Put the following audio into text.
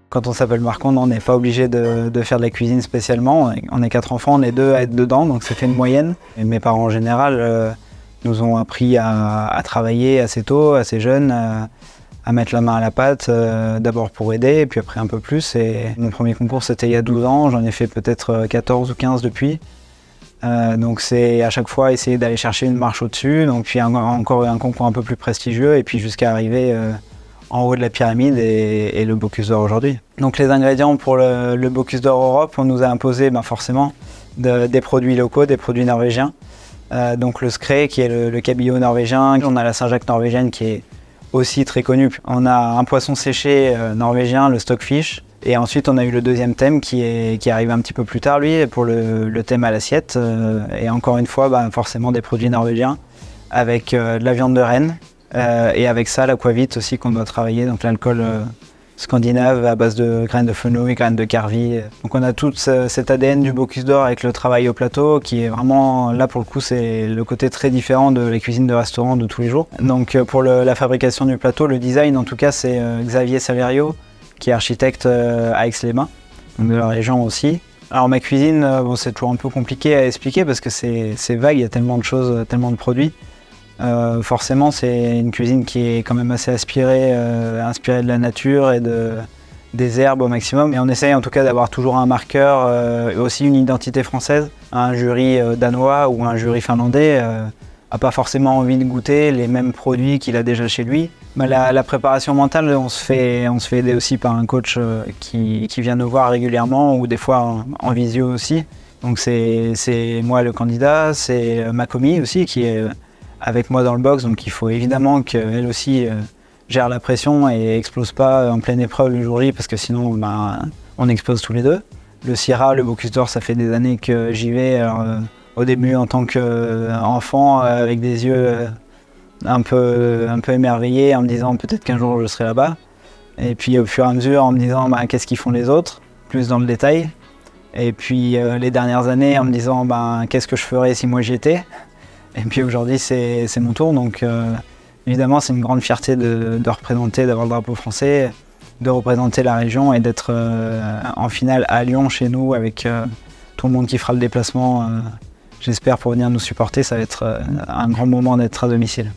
Quand on s'appelle Marcondes, on n'est pas obligé de faire de la cuisine spécialement. On est 4 enfants, on est 2 à être dedans, donc ça fait une moyenne. Et mes parents en général nous ont appris à travailler assez tôt, assez jeunes, à mettre la main à la pâte, d'abord pour aider, et puis après un peu plus. Et mon premier concours, c'était il y a 12 ans, j'en ai fait peut-être 14 ou 15 depuis. Donc c'est à chaque fois essayer d'aller chercher une marche au-dessus, donc puis encore un concours un peu plus prestigieux, et puis jusqu'à arriver en haut de la pyramide et le Bocuse d'Or aujourd'hui. Donc les ingrédients pour le Bocuse d'Or Europe, on nous a imposé forcément des produits locaux, des produits norvégiens. Donc le skræ qui est le cabillaud norvégien, on a la Saint-Jacques norvégienne qui est aussi très connue. On a un poisson séché norvégien, le stockfish. Et ensuite on a eu le deuxième thème qui arrive un petit peu plus tard lui, pour le thème à l'assiette. Et encore une fois forcément des produits norvégiens avec de la viande de renne. Et avec ça, l'aquavit aussi qu'on doit travailler, donc l'alcool scandinave à base de graines de fenouil, graines de carvi. Donc on a tout cet ADN du Bocuse d'Or avec le travail au plateau qui est vraiment, là pour le coup, c'est le côté très différent de la cuisine de restaurant de tous les jours. Donc pour la fabrication du plateau, le design en tout cas, c'est Xavier Saverio qui est architecte à Aix-les-Bains, donc de la région aussi. Alors ma cuisine, c'est toujours un peu compliqué à expliquer parce que c'est vague, il y a tellement de choses, tellement de produits. Forcément, c'est une cuisine qui est quand même assez inspirée de la nature et des herbes au maximum. Et on essaye en tout cas d'avoir toujours un marqueur et aussi une identité française. Un jury danois ou un jury finlandais n'a pas forcément envie de goûter les mêmes produits qu'il a déjà chez lui. La préparation mentale, on se fait aider aussi par un coach qui vient nous voir régulièrement ou des fois en visio aussi. Donc c'est moi le candidat, c'est ma commis aussi qui est avec moi dans le box, donc il faut évidemment qu'elle aussi gère la pression et explose pas en pleine épreuve le jour J parce que sinon on explose tous les deux. Le Syrah, le Bocuse d'Or, ça fait des années que j'y vais. Alors, au début en tant qu'enfant avec des yeux un peu émerveillés en me disant peut-être qu'un jour je serai là-bas. Et puis au fur et à mesure en me disant qu'est-ce qu'ils font les autres, plus dans le détail. Et puis les dernières années en me disant qu'est-ce que je ferais si moi j'y étais. Et puis aujourd'hui, c'est mon tour, donc évidemment, c'est une grande fierté de représenter, d'avoir le drapeau français, de représenter la région et d'être en finale à Lyon, chez nous, avec tout le monde qui fera le déplacement, j'espère, pour venir nous supporter. Ça va être un grand moment d'être à domicile.